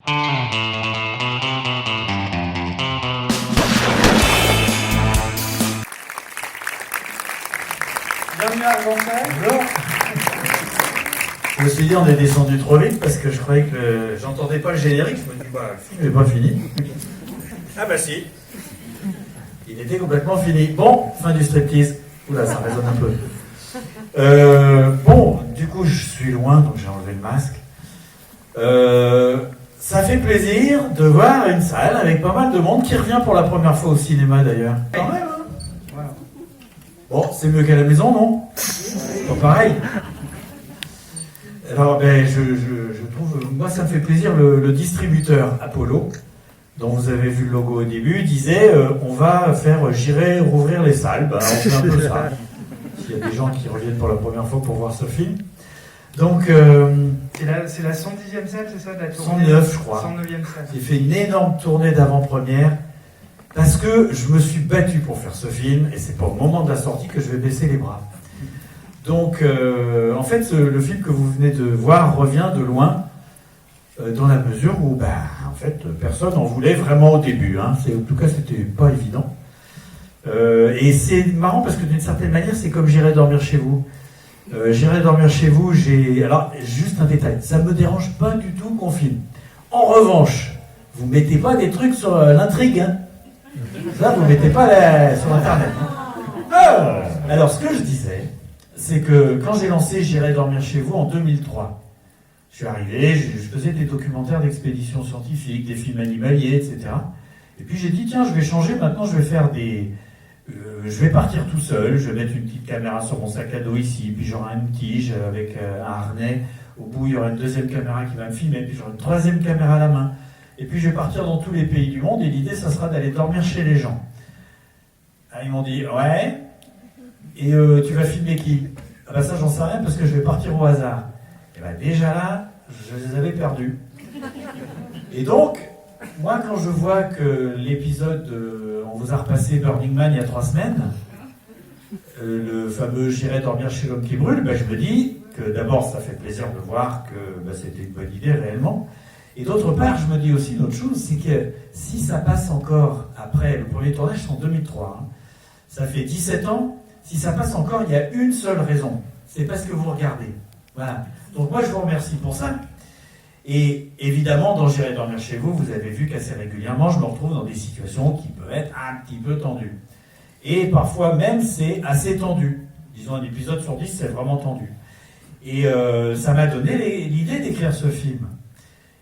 Bienvenue à Bonjour. Je me suis dit on est descendu trop vite parce que je croyais que j'entendais pas le générique. Je me dis bah le film n'est pas fini. Ah bah si. Il était complètement fini. Bon, fin du striptease. Oula, ça résonne un peu. Bon, du coup je suis loin donc j'ai enlevé le masque. Ça fait plaisir de voir une salle avec pas mal de monde qui revient pour la première fois au cinéma d'ailleurs. Quand même, hein. Voilà. Bon, c'est mieux qu'à la maison, non? Pas pareil. Alors, je trouve, moi ça me fait plaisir, le distributeur Apollo, dont vous avez vu le logo au début, disait j'irai rouvrir les salles. Ben, on fait un peu ça. S'il y a des gens qui reviennent pour la première fois pour voir ce film. Donc, c'est la 110e salle, c'est ça, de la tournée? 109, je crois. 109e salle. J'ai fait une énorme tournée d'avant-première parce que je me suis battu pour faire ce film et c'est pas au moment de la sortie que je vais baisser les bras. Donc, en fait, le film que vous venez de voir revient de loin dans la mesure où, en fait, personne n'en voulait vraiment au début. Hein. En tout cas, c'était pas évident. Et c'est marrant parce que d'une certaine manière, c'est comme J'irai dormir chez vous. J'irai dormir chez vous, alors, juste un détail, ça me dérange pas du tout qu'on filme. En revanche, vous mettez pas des trucs sur l'intrigue, hein. Ça, vous mettez pas sur Internet. Hein. Alors, ce que je disais, c'est que quand j'ai lancé J'irai dormir chez vous en 2003, je suis arrivé, je faisais des documentaires d'expéditions scientifiques, des films animaliers, etc. Et puis j'ai dit, tiens, je vais changer, maintenant je vais faire je vais partir tout seul, je vais mettre une petite caméra sur mon sac à dos ici, puis j'aurai une tige avec un harnais, au bout il y aura une deuxième caméra qui va me filmer, puis j'aurai une troisième caméra à la main. Et puis je vais partir dans tous les pays du monde, et l'idée, ça sera d'aller dormir chez les gens. Alors, ils m'ont dit, ouais, et tu vas filmer qui? Ah bah ça, j'en sais rien, parce que je vais partir au hasard. Et bah déjà là, je les avais perdus. Et donc, moi, quand je vois que l'épisode, on vous a repassé Burning Man il y a 3 semaines, le fameux J'irai dormir chez l'homme qui brûle, je me dis que d'abord, ça fait plaisir de voir que c'était une bonne idée réellement. Et d'autre part, je me dis aussi une autre chose, c'est que si ça passe encore après le premier tournage, c'est en 2003, hein, ça fait 17 ans, si ça passe encore, il y a une seule raison, c'est parce que vous regardez. Voilà. Donc moi, je vous remercie pour ça. Et évidemment, dans J'irai dormir chez vous, vous avez vu qu'assez régulièrement, je me retrouve dans des situations qui peuvent être un petit peu tendues. Et parfois même, c'est assez tendu. Disons, un épisode sur 10, c'est vraiment tendu. Et ça m'a donné l'idée d'écrire ce film.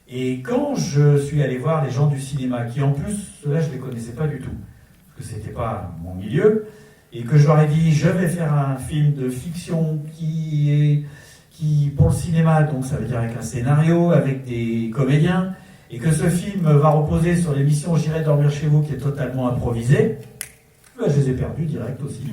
Et quand je suis allé voir les gens du cinéma, qui en plus, ceux-là, je ne les connaissais pas du tout, parce que c'était pas mon milieu, et que je leur ai dit, je vais faire un film de fiction qui pour le cinéma, donc ça veut dire avec un scénario, avec des comédiens, et que ce film va reposer sur l'émission J'irai dormir chez vous, qui est totalement improvisée, je les ai perdus direct aussi.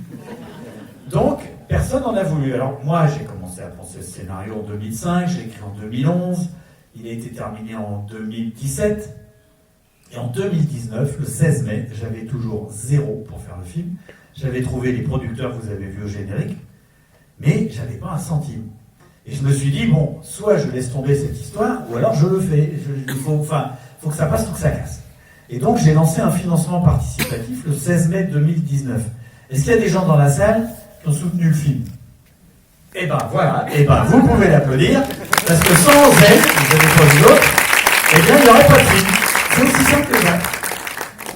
Donc, personne n'en a voulu. Alors moi, j'ai commencé à penser ce scénario en 2005, j'ai écrit en 2011, il a été terminé en 2017, et en 2019, le 16 mai, j'avais toujours 0 pour faire le film. J'avais trouvé les producteurs que vous avez vus au générique, mais j'avais pas un centime. Et je me suis dit, bon, soit je laisse tomber cette histoire, ou alors je le fais. Il faut que ça passe ou que ça casse. Et donc, j'ai lancé un financement participatif le 16 mai 2019. Est-ce qu'il y a des gens dans la salle qui ont soutenu le film? Eh ben, voilà. Eh ben, vous pouvez l'applaudir, parce que sans aide, vous n'avez pas vu l'autre, eh bien, il n'y aurait pas de film. C'est aussi simple que ça.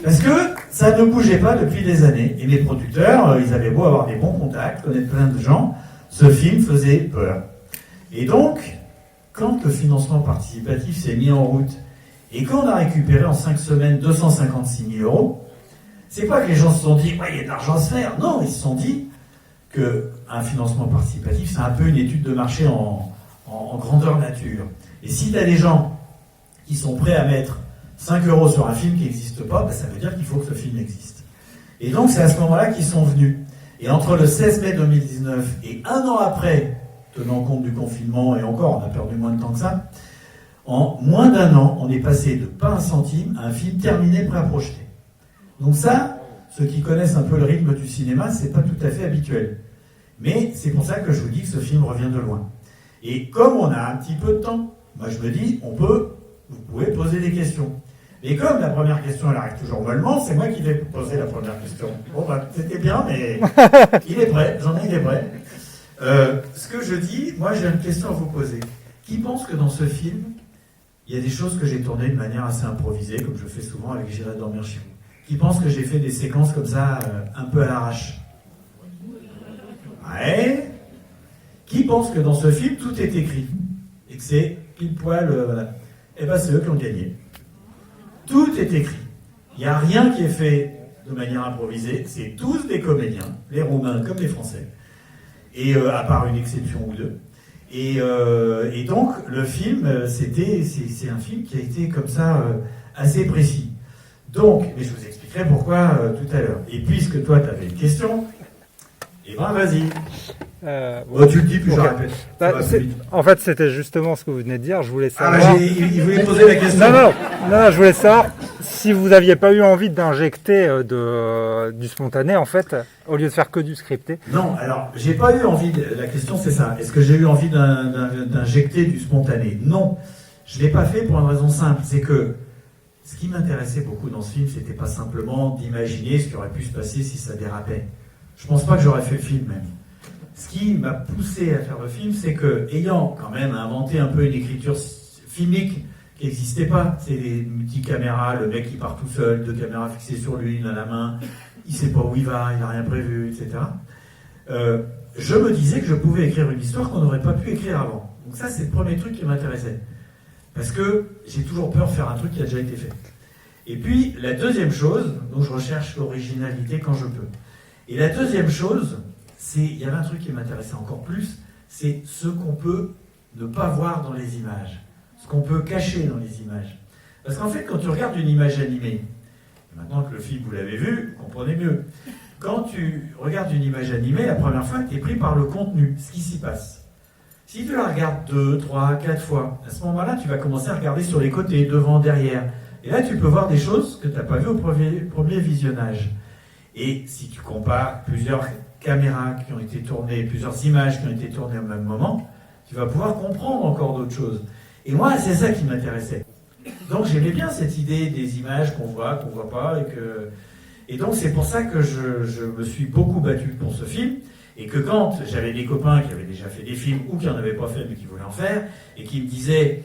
Parce que ça ne bougeait pas depuis des années. Et mes producteurs, ils avaient beau avoir des bons contacts, connaître plein de gens, ce film faisait peur. Et donc, quand le financement participatif s'est mis en route, et quand on a récupéré en 5 semaines 256 000 euros, c'est pas que les gens se sont dit, ouais, il y a de l'argent à se faire. Non, ils se sont dit qu'un financement participatif, c'est un peu une étude de marché en grandeur nature. Et si tu as des gens qui sont prêts à mettre 5 euros sur un film qui n'existe pas, ça veut dire qu'il faut que ce film existe. Et donc, c'est à ce moment-là qu'ils sont venus. Et entre le 16 mai 2019 et un an après, tenant compte du confinement, et encore, on a perdu moins de temps que ça, en moins d'un an, on est passé de pas un centime à un film terminé, prêt à projeter. Donc ça, ceux qui connaissent un peu le rythme du cinéma, c'est pas tout à fait habituel. Mais c'est pour ça que je vous dis que ce film revient de loin. Et comme on a un petit peu de temps, moi je me dis, on peut vous pouvez poser des questions. Et comme la première question, elle arrive toujours mollement, c'est moi qui vais poser la première question. Bon, bah, c'était bien, mais il est prêt, Jean-Yves est prêt. Ce que je dis, moi j'ai une question à vous poser. Qui pense que dans ce film, il y a des choses que j'ai tournées de manière assez improvisée, comme je fais souvent avec J'irai dormir chez vous? Qui pense que j'ai fait des séquences comme ça, un peu à l'arrache? Ouais. Qui pense que dans ce film, tout est écrit? Et que c'est pile poil, voilà. Eh ben c'est eux qui ont gagné. Tout est écrit. Il n'y a rien qui est fait de manière improvisée. C'est tous des comédiens, les Roumains comme les Français. Et à part une exception ou deux. Et donc, le film, c'est un film qui a été comme ça assez précis. Donc, mais je vous expliquerai pourquoi tout à l'heure. Et puisque toi, tu avais une question, eh ben vas-y. Tu le dis, puis je répète. En fait, c'était justement ce que vous venez de dire. Je voulais savoir. Il voulait poser la question. Non, je voulais savoir si vous n'aviez pas eu envie d'injecter du spontané, en fait, au lieu de faire que du scripté. Non, alors, j'ai pas eu envie. La question, c'est ça. Est-ce que j'ai eu envie d'injecter du spontané? Non. Je l'ai pas fait pour une raison simple. C'est que ce qui m'intéressait beaucoup dans ce film, c'était pas simplement d'imaginer ce qui aurait pu se passer si ça dérapait. Je pense pas que j'aurais fait le film, même. Ce qui m'a poussé à faire le film, c'est que, ayant quand même inventé un peu une écriture filmique qui n'existait pas, c'est des multicaméras, le mec qui part tout seul, 2 caméras fixées sur lui, une à la main, il sait pas où il va, il n'a rien prévu, etc. Je me disais que je pouvais écrire une histoire qu'on n'aurait pas pu écrire avant. Donc ça, c'est le premier truc qui m'intéressait. Parce que j'ai toujours peur de faire un truc qui a déjà été fait. Et puis, la deuxième chose, donc je recherche l'originalité quand je peux. Et la deuxième chose, il y avait un truc qui m'intéressait encore plus, c'est ce qu'on peut ne pas voir dans les images, ce qu'on peut cacher dans les images. Parce qu'en fait, quand tu regardes une image animée, maintenant que le film vous l'avez vu, vous comprenez mieux. Quand tu regardes une image animée, la première fois, tu es pris par le contenu, ce qui s'y passe. Si tu la regardes 2, 3, 4 fois, à ce moment-là, tu vas commencer à regarder sur les côtés, devant, derrière. Et là, tu peux voir des choses que tu n'as pas vues au premier visionnage. Et si tu compares plusieurs caméras qui ont été tournées, plusieurs images qui ont été tournées au même moment, tu vas pouvoir comprendre encore d'autres choses. Et moi, c'est ça qui m'intéressait. Donc j'aimais bien cette idée des images qu'on voit pas, et donc c'est pour ça que je me suis beaucoup battu pour ce film, et que quand j'avais des copains qui avaient déjà fait des films, ou qui n'en avaient pas fait mais qui voulaient en faire, et qui me disaient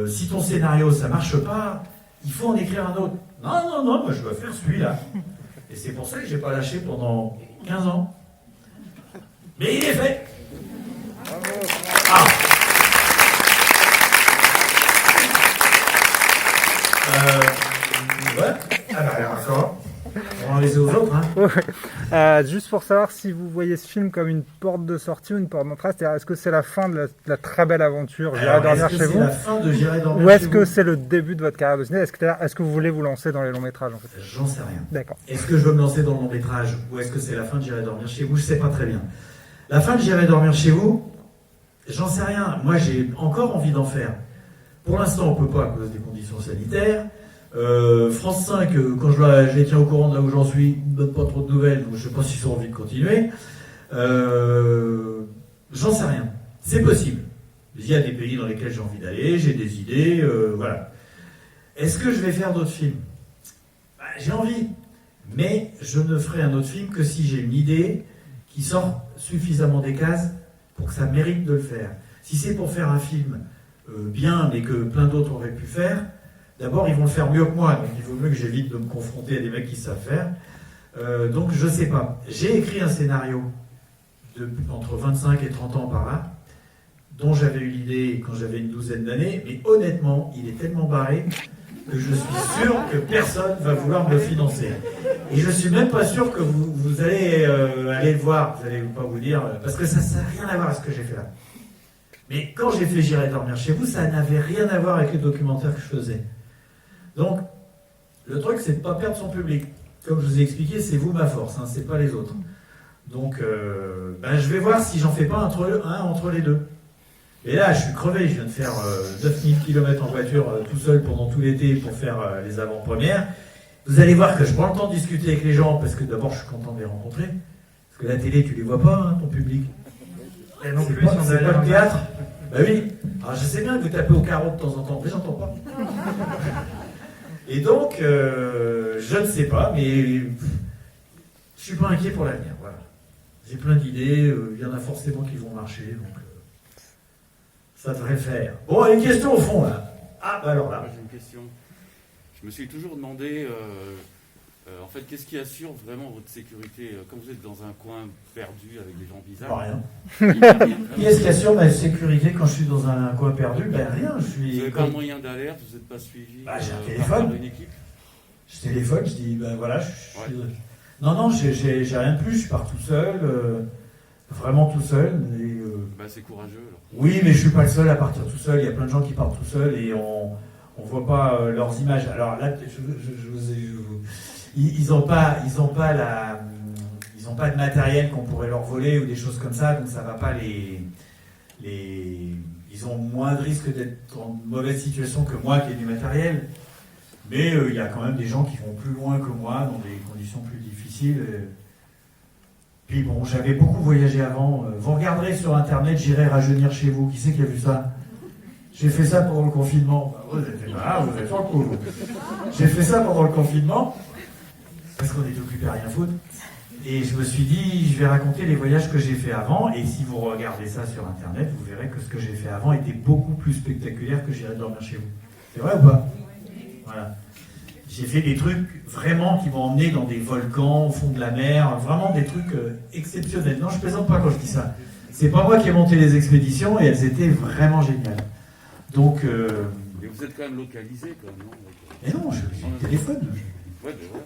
si ton scénario ça marche pas, il faut en écrire un autre. Non, moi je dois faire celui-là. Et c'est pour ça que j'ai pas lâché pendant 15 ans. Mais il est fait. Ah. Ouais. Ah bah d'accord. On va en laisser aux autres. Hein. Juste pour savoir si vous voyez ce film comme une porte de sortie ou une porte d'entrée, c'est-à-dire est-ce que c'est la fin de la très belle aventure J'irai dormir chez vous, c'est la fin de J'irai dormir chez vous, ou est-ce que c'est le début de votre carrière de cinéma? Est-ce que vous voulez vous lancer dans les longs métrages en fait? J'en sais rien. D'accord. Est-ce que je veux me lancer dans le long métrage ou est-ce que c'est la fin de J'irai dormir chez vous? Je sais pas très bien. La fin de J'irai dormir chez vous, j'en sais rien. Moi j'ai encore envie d'en faire. Pour l'instant on peut pas à cause des conditions sanitaires. France 5, quand je les tiens au courant de là où j'en suis, ne donne pas trop de nouvelles, donc je sais pas s'ils ont envie de continuer. J'en sais rien. C'est possible. Il y a des pays dans lesquels j'ai envie d'aller, j'ai des idées, voilà. Est-ce que je vais faire d'autres films? J'ai envie, mais je ne ferai un autre film que si j'ai une idée qui sort suffisamment des cases pour que ça mérite de le faire. Si c'est pour faire un film bien, mais que plein d'autres auraient pu faire, d'abord, ils vont le faire mieux que moi, donc il vaut mieux que j'évite de me confronter à des mecs qui savent faire. Donc, je sais pas. J'ai écrit un scénario entre 25 et 30 ans par là, dont j'avais eu l'idée quand j'avais une douzaine d'années, mais honnêtement, il est tellement barré que je suis sûr que personne va vouloir me le financer. Et je suis même pas sûr que vous allez aller le voir, vous allez pas vous dire, parce que ça n'a rien à voir avec ce que j'ai fait là. Mais quand j'ai fait J'irai dormir chez vous, ça n'avait rien à voir avec les documentaires que je faisais. Donc, le truc, c'est de ne pas perdre son public. Comme je vous ai expliqué, c'est vous ma force, hein, c'est pas les autres. Donc, je vais voir si j'en fais pas entre les deux. Et là, je suis crevé, je viens de faire 9000 km en voiture tout seul pendant tout l'été pour faire les avant-premières. Vous allez voir que je prends le temps de discuter avec les gens, parce que d'abord, je suis content de les rencontrer. Parce que la télé, tu les vois pas, hein, ton public. Et non C'est plus, pas le théâtre. Bah oui. Alors je sais bien que vous tapez au carreau de temps en temps, mais j'entends pas. Et donc, je ne sais pas, mais je suis pas inquiet pour l'avenir. Voilà. J'ai plein d'idées, il y en a forcément qui vont marcher, donc ça devrait le faire. Bon, une question au fond là. Ah, bah alors là. Moi, j'ai une question. Je me suis toujours demandé, en fait, qu'est-ce qui assure vraiment votre sécurité quand vous êtes dans un coin perdu avec des gens bizarres? Rien. Qui est-ce qui assure ma sécurité quand je suis dans un coin perdu? Ben rien, je suis... Vous n'avez pas de moyen d'alerte, vous n'êtes pas suivi Bah, j'ai un téléphone. par une équipe? Je téléphone, je dis, ben voilà, Non, j'ai rien de plus, je pars tout seul, vraiment tout seul. Et, Bah, c'est courageux alors. oui, mais je suis pas le seul à partir tout seul, il y a plein de gens qui partent tout seuls et on voit pas leurs images. Alors là, ils ont pas de matériel qu'on pourrait leur voler ou des choses comme ça, donc ça va pas ils ont moins de risques d'être en mauvaise situation que moi qui ai du matériel. Mais il y a quand même des gens qui vont plus loin que moi, dans des conditions plus difficiles. Puis bon, j'avais beaucoup voyagé avant. Vous regarderez sur Internet, j'irai rajeunir chez vous. Qui c'est qui a vu ça? J'ai fait ça pendant le confinement. Vous êtes sur le coup. J'ai fait ça pendant le confinement, parce qu'on était occupé à rien foutre. Et je me suis dit, je vais raconter les voyages que j'ai fait avant. Et si vous regardez ça sur Internet, vous verrez que ce que j'ai fait avant était beaucoup plus spectaculaire que j'irai dormir chez vous. C'est vrai ou pas? Voilà. J'ai fait des trucs vraiment qui m'ont emmené dans des volcans, au fond de la mer, vraiment des trucs exceptionnels. Non, je plaisante pas quand je dis ça. C'est pas moi qui ai monté les expéditions et elles étaient vraiment géniales. Donc. Et vous êtes quand même localisé, quoi, non? Mais non, j'ai le téléphone. Ouais, mais voilà.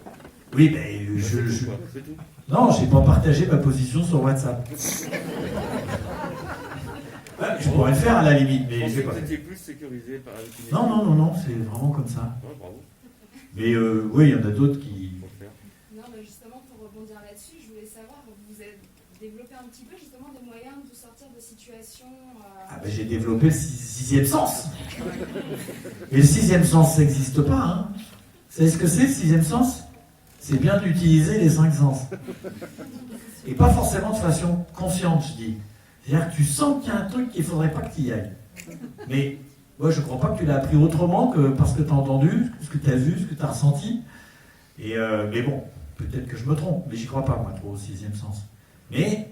Oui, mais C'est tout, quoi. C'est tout. Non, j'ai pas partagé ma position sur WhatsApp. Je pourrais le faire à la limite, mais je vais pas. Vous étiez plus sécurisé par une équipe. Non, c'est vraiment comme ça. Ouais, bravo. Mais oui, il y en a d'autres qui. Faut le faire. Non, mais justement, pour rebondir là-dessus, je voulais savoir, vous avez développé un petit peu justement des moyens de sortir de situations. Ah ben j'ai développé le sixième sens. Et le sixième sens, ça n'existe pas. Hein. Vous savez ce que c'est, le sixième sens? C'est bien d'utiliser les cinq sens. Et pas forcément de façon consciente, je dis. C'est-à-dire que tu sens qu'il y a un truc qu'il ne faudrait pas que tu y ailles. Mais moi, je ne crois pas que tu l'as appris autrement que parce que tu as entendu, ce que tu as vu, ce que tu as ressenti. Et mais bon, peut-être que je me trompe, mais j'y crois pas, moi, trop, au sixième sens. Mais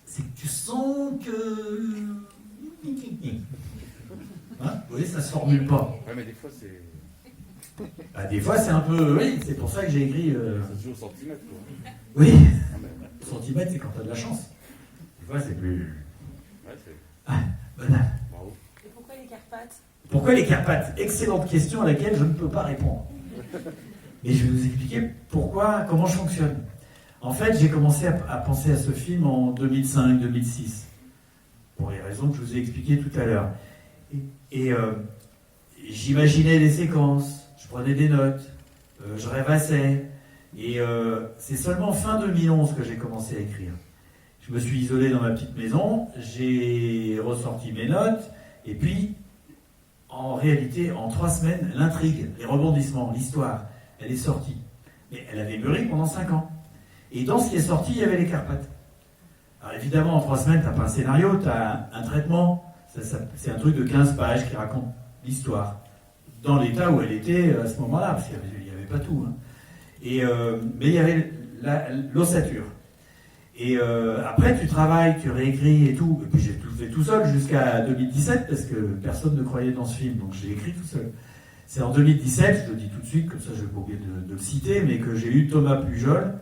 c'est que tu sens que... Hein, vous voyez, ça se formule pas. Ouais, mais des fois, c'est. Bah, des fois, c'est un peu... Oui, c'est pour ça que j'ai écrit... Ça se joue au centimètre, quoi. Oui, Ah, mais... centimètre, c'est quand tu as de la chance. Des fois, c'est plus... Ouais, c'est. Banal. Bravo. Et pourquoi les Carpates? Pourquoi les Carpates? Excellente question à laquelle je ne peux pas répondre. Mais je vais vous expliquer comment je fonctionne. En fait, j'ai commencé à penser à ce film en 2005-2006, pour les raisons que je vous ai expliquées tout à l'heure. Et j'imaginais les séquences, je prenais des notes, je rêvassais. Et c'est seulement fin 2011 que j'ai commencé à écrire. Je me suis isolé dans ma petite maison, j'ai ressorti mes notes, et puis, en réalité, en 3 semaines, l'intrigue, les rebondissements, l'histoire, elle est sortie. Mais elle avait mûri pendant 5 ans. Et dans ce qui est sorti, il y avait les Carpates. Alors évidemment, en 3 semaines, tu n'as pas un scénario, tu as un traitement. C'est un truc de 15 pages qui raconte l'histoire. Dans l'état où elle était à ce moment-là, parce qu'il n'y avait pas tout. Hein. Mais il y avait l'ossature. Et après, tu travailles, tu réécris et tout. Et puis j'ai tout fait tout seul jusqu'à 2017, parce que personne ne croyait dans ce film, donc j'ai écrit tout seul. C'est en 2017, je le dis tout de suite, comme ça je vais pas oublier de le citer, mais que j'ai eu Thomas Pujol,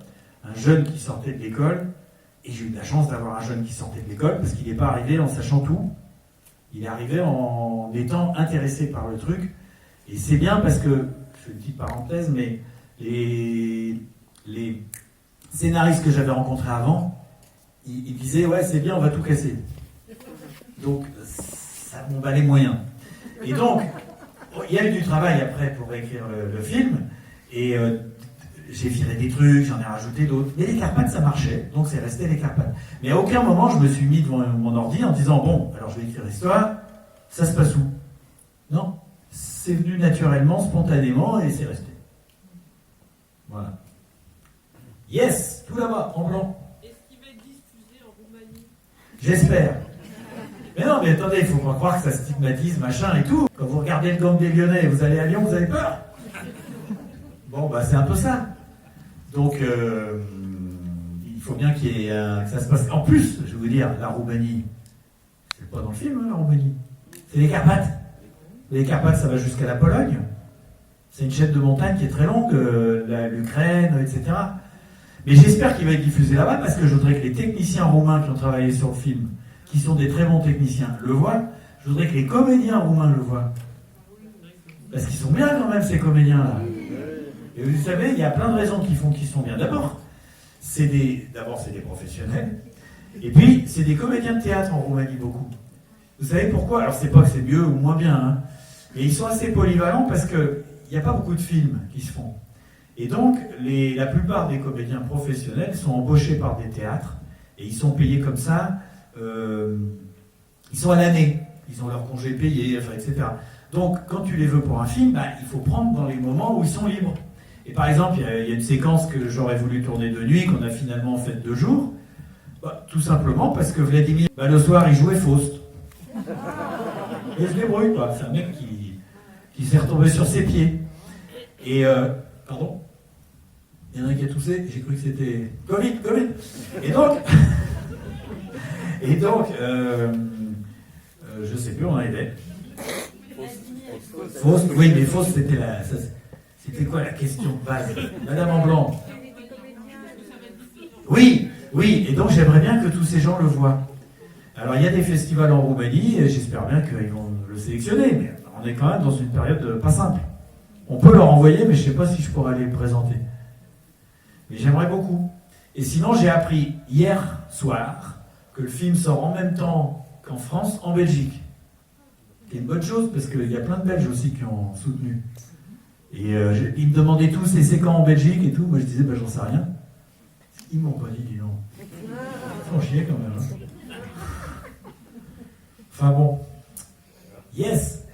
un jeune qui sortait de l'école, et j'ai eu de la chance d'avoir un jeune qui sortait de l'école, parce qu'il n'est pas arrivé en sachant tout, il est arrivé en étant intéressé par le truc, et c'est bien parce que, je fais une petite parenthèse, mais les scénaristes que j'avais rencontrés avant, ils disaient, ouais c'est bien, on va tout casser. Donc, ça m'emballait moyen. Et donc, il y a eu du travail après pour écrire le film, et j'ai viré des trucs, j'en ai rajouté d'autres. Mais les Carpates, ça marchait, donc c'est resté les Carpates. Mais à aucun moment, je me suis mis devant mon ordi en disant, bon, alors je vais écrire l'histoire, ça se passe où? Non, c'est venu naturellement, spontanément, et c'est resté. Voilà. Yes, tout là-bas, en blanc. Est-ce qu'il va être diffusé en Roumanie? J'espère. Mais non, mais attendez, il faut pas croire que ça stigmatise, machin et tout. Quand vous regardez le gang des Lyonnais, vous allez à Lyon, vous avez peur. Bon, bah c'est un peu ça. Donc, il faut bien qu'il y ait, que ça se passe. En plus, je vais vous dire, la Roumanie, c'est pas dans le film, hein, la Roumanie. C'est les Carpates. Les Carpates, ça va jusqu'à la Pologne. C'est une chaîne de montagne qui est très longue, l'Ukraine, etc. Mais j'espère qu'il va être diffusé là-bas parce que je voudrais que les techniciens roumains qui ont travaillé sur le film, qui sont des très bons techniciens, le voient. Je voudrais que les comédiens roumains le voient. Parce qu'ils sont bien quand même, ces comédiens-là. Et vous savez, il y a plein de raisons qui font qu'ils sont bien. D'abord, c'est des professionnels. Et puis, c'est des comédiens de théâtre en Roumanie, beaucoup. Vous savez pourquoi? Alors, c'est pas que c'est mieux ou moins bien, hein. Mais ils sont assez polyvalents parce qu'il n'y a pas beaucoup de films qui se font. Et donc, la plupart des comédiens professionnels sont embauchés par des théâtres et ils sont payés comme ça. Ils sont à l'année, ils ont leur congé payé, enfin, etc. Donc, quand tu les veux pour un film, bah, il faut prendre dans les moments où ils sont libres. Et par exemple, il y a une séquence que j'aurais voulu tourner de nuit, qu'on a finalement fait 2 jours. Bah, tout simplement parce que Vladimir, bah, le soir, il jouait Faust. Et je débrouille, quoi. C'est un mec qui s'est retombé sur ses pieds. Et, pardon? Il y en a un qui a toussé, j'ai cru que c'était Covid. Et donc, je sais plus, on en était. Faust, oui, mais Faust, c'était quoi la question de base? Madame en blanc. Oui, et donc j'aimerais bien que tous ces gens le voient. Alors il y a des festivals en Roumanie, et j'espère bien qu'ils vont le sélectionner, mais on est quand même dans une période pas simple. On peut leur envoyer, mais je ne sais pas si je pourrais les présenter. Mais j'aimerais beaucoup. Et sinon, j'ai appris hier soir que le film sort en même temps qu'en France, en Belgique. C'est une bonne chose, parce qu'il y a plein de Belges aussi qui ont soutenu. Et ils me demandaient tous, et c'est quand en Belgique et tout. Moi je disais, bah, j'en sais rien. Ils m'ont pas dit, dis donc. Ils font chier quand même. Hein. Enfin bon. Yes.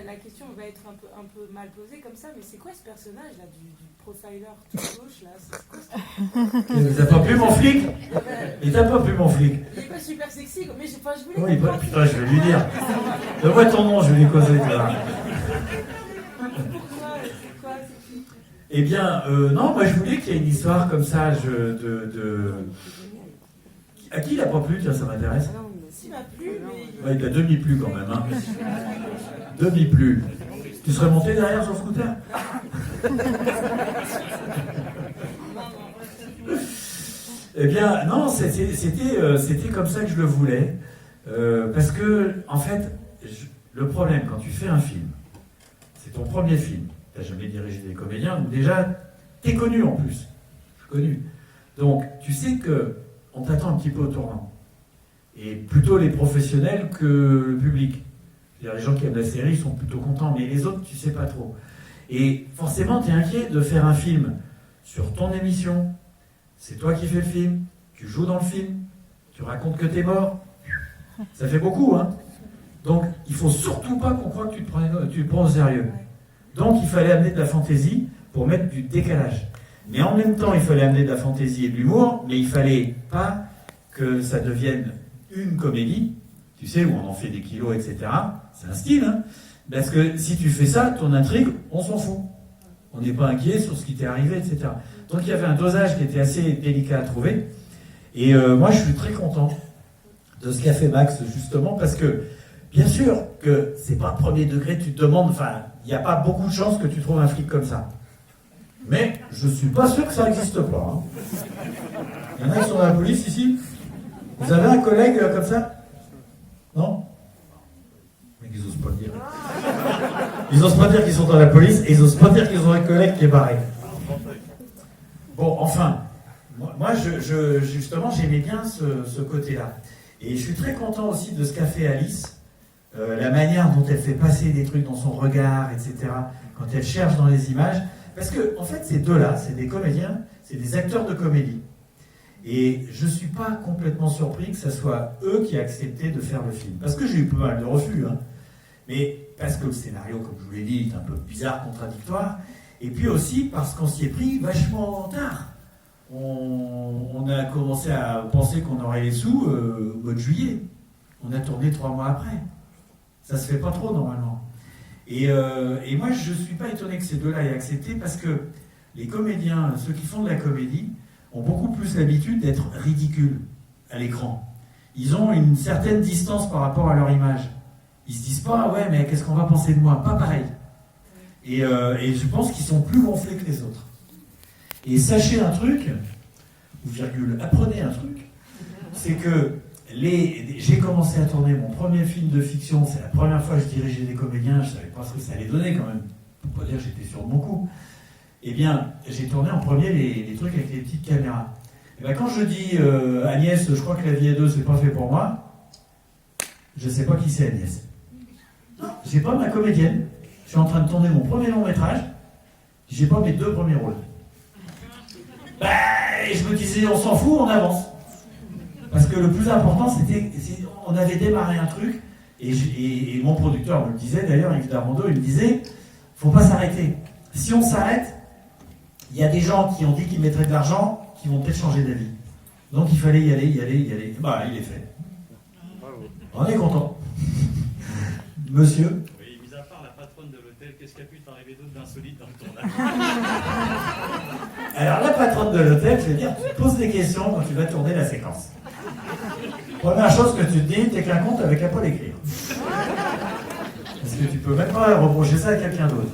La question va être un peu mal posée comme ça, mais c'est quoi ce personnage là du profiler tout gauche là? Il t'a pas plu mon flic? Il t'a pas plu mon flic? Il est pas super sexy, mais je voulais. Oui, bah, putain, je vais lui dire. Donne-moi ton nom, je vais lui causer. Pourquoi? C'est quoi? C'est qui? Eh bien, non, moi je voulais qu'il y ait une histoire comme ça, À qui il a pas plu? Tiens, ça m'intéresse. Non, s'il m'a plu, mais. Ouais, il t'a demi-plu quand même, hein. Demi-plu. Tu serais monté derrière sur le scooter? Eh bien, non, c'était comme ça que je le voulais. Parce que, en fait, le problème quand tu fais un film, c'est ton premier film. Tu n'as jamais dirigé des comédiens, donc déjà, tu es connu en plus. Je suis connu. Donc, tu sais qu'on t'attend un petit peu au tournant. Et plutôt les professionnels que le public. Les gens qui aiment la série sont plutôt contents, mais les autres, tu sais pas trop. Et forcément, tu es inquiet de faire un film sur ton émission. C'est toi qui fais le film, tu joues dans le film, tu racontes que tu es mort. Ça fait beaucoup, hein. Donc, il faut surtout pas qu'on croie que tu te prends au sérieux. Donc, il fallait amener de la fantaisie pour mettre du décalage. Mais en même temps, il fallait amener de la fantaisie et de l'humour, mais il fallait pas que ça devienne une comédie, tu sais, où on en fait des kilos, etc. C'est un style, hein. Parce que si tu fais ça, ton intrigue, on s'en fout. On n'est pas inquiet sur ce qui t'est arrivé, etc. Donc il y avait un dosage qui était assez délicat à trouver. Et moi, je suis très content de ce qu'a fait Max, justement, parce que, bien sûr, que c'est pas premier degré, tu te demandes, enfin, il n'y a pas beaucoup de chances que tu trouves un flic comme ça. Mais je suis pas sûr que ça n'existe pas. Hein. Il y en a qui sont dans la police ici? Vous avez un collègue comme ça? Non? Mais ils osent pas le dire. Ils osent pas dire qu'ils sont dans la police et ils osent pas dire qu'ils ont un collègue qui est barré. Bon, enfin, moi justement, j'aimais bien ce côté-là. Et je suis très content aussi de ce qu'a fait Alice, la manière dont elle fait passer des trucs dans son regard, etc., quand elle cherche dans les images. Parce que, en fait, ces deux-là, c'est des comédiens, c'est des acteurs de comédie. Et je ne suis pas complètement surpris que ce soit eux qui aient accepté de faire le film. Parce que j'ai eu pas mal de refus, hein. Mais parce que le scénario, comme je vous l'ai dit, est un peu bizarre, contradictoire. Et puis aussi parce qu'on s'y est pris vachement tard. On a commencé à penser qu'on aurait les sous au mois de juillet. On a tourné 3 mois après. Ça se fait pas trop normalement. Et moi, je ne suis pas étonné que ces deux-là aient accepté parce que les comédiens, ceux qui font de la comédie, ont beaucoup plus l'habitude d'être ridicules à l'écran. Ils ont une certaine distance par rapport à leur image. Ils se disent pas, ouais, mais qu'est-ce qu'on va penser de moi? Pas pareil. Et je pense qu'ils sont plus gonflés que les autres. Et sachez un truc, ou virgule, apprenez un truc, c'est que j'ai commencé à tourner mon premier film de fiction, c'est la première fois que je dirigeais des comédiens, je ne savais pas ce que ça allait donner quand même, pour pas dire que j'étais sûr de mon coup. Eh bien, j'ai tourné en premier les trucs avec les petites caméras. Et bien, quand je dis Agnès, je crois que la vie à deux, c'est pas fait pour moi, je sais pas qui c'est Agnès. Non, j'ai pas ma comédienne. Je suis en train de tourner mon premier long métrage, j'ai pas mes 2 premiers rôles. Et je me disais, on s'en fout, on avance. Parce que le plus important, on avait démarré un truc, et mon producteur me le disait, d'ailleurs, Yves Darmando, il me disait, faut pas s'arrêter. Si on s'arrête, il y a des gens qui ont dit qu'ils mettraient de l'argent, qui vont peut-être changer d'avis. Donc il fallait y aller. Bah, il est fait. On est content. Monsieur? Oui, mis à part la patronne de l'hôtel, qu'est-ce qui a pu t'arriver d'autre d'insolite dans le tournage? Alors, la patronne de l'hôtel, je vais dire, tu te poses des questions quand tu vas tourner la séquence. Première chose que tu te dis, t'es qu'un compte avec à pas l'écrire. Parce que tu peux même pas reprocher ça à quelqu'un d'autre.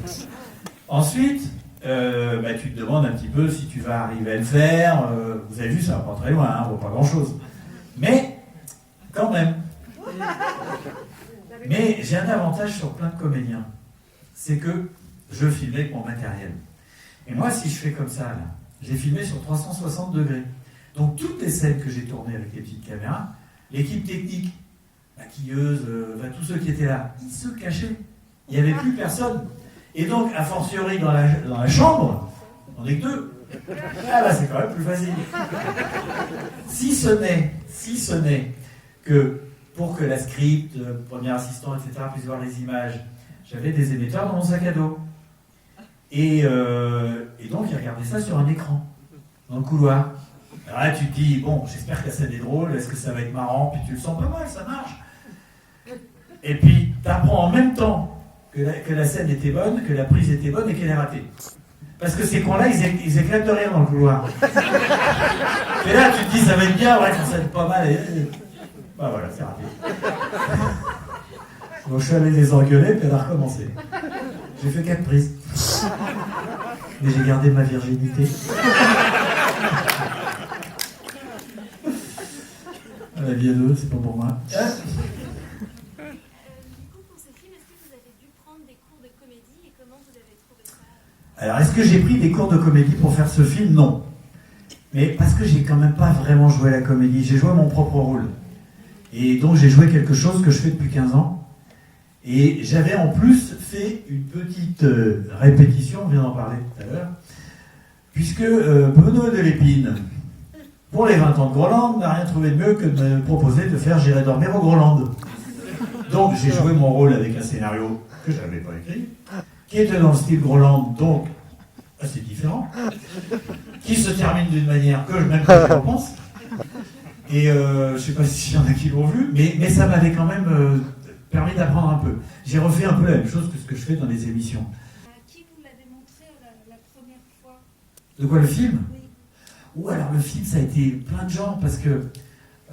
Ensuite, tu te demandes un petit peu si tu vas arriver à le faire. Vous avez vu, ça va pas très loin, hein, vaut pas grand-chose. Mais, quand même. Mais j'ai un avantage sur plein de comédiens. C'est que je filmais avec mon matériel. Et moi, si je fais comme ça, là, j'ai filmé sur 360 degrés. Donc, toutes les scènes que j'ai tournées avec les petites caméras, l'équipe technique, maquilleuse, tous ceux qui étaient là, ils se cachaient. Il n'y avait plus personne. Et donc, a fortiori, dans la chambre, on n'est que 2. Ah bah, c'est quand même plus facile. Si ce n'est que pour que la script, premier assistant, etc., puisse voir les images, j'avais des émetteurs dans mon sac à dos. Et donc, il regardait ça sur un écran, dans le couloir. Alors là, tu te dis, bon, j'espère que la scène est drôle, est-ce que ça va être marrant? Puis tu le sens pas mal, ça marche. Et puis, tu apprends en même temps que la scène était bonne, que la prise était bonne et qu'elle est ratée. Parce que ces cons-là, ils éclatent de rire dans le couloir. Et là, tu te dis, ça va être bien, ouais, ça va être pas mal. Bah voilà, c'est raté. Donc, je suis allé les engueuler, puis elle a recommencé. J'ai fait 4 prises. Mais j'ai gardé ma virginité. La vie à deux, c'est pas pour moi. Du coup, pour ce film, est-ce que vous avez dû prendre des cours de comédie et comment vous avez trouvé ça? Alors, est-ce que j'ai pris des cours de comédie pour faire ce film? Non. Mais parce que j'ai quand même pas vraiment joué la comédie. J'ai joué mon propre rôle. Et donc, j'ai joué quelque chose que je fais depuis 15 ans. Et j'avais en plus fait une petite répétition, on vient d'en parler tout à l'heure, puisque Benoît de Lépine, pour les 20 ans de Groland, n'a rien trouvé de mieux que de me proposer de faire J'irai dormir au Groland. Donc j'ai joué mon rôle avec un scénario que je n'avais pas écrit, qui était dans le style Groland, donc assez différent, qui se termine d'une manière que même pas je pense. Et je ne sais pas s'il y en a qui l'ont vu, mais ça m'avait quand même permis d'apprendre un peu. J'ai refait un peu la même chose que ce que je fais dans les émissions. À qui vous l'avez montré la première fois? De quoi, le film? Oui. Ou alors le film, ça a été plein de gens, parce que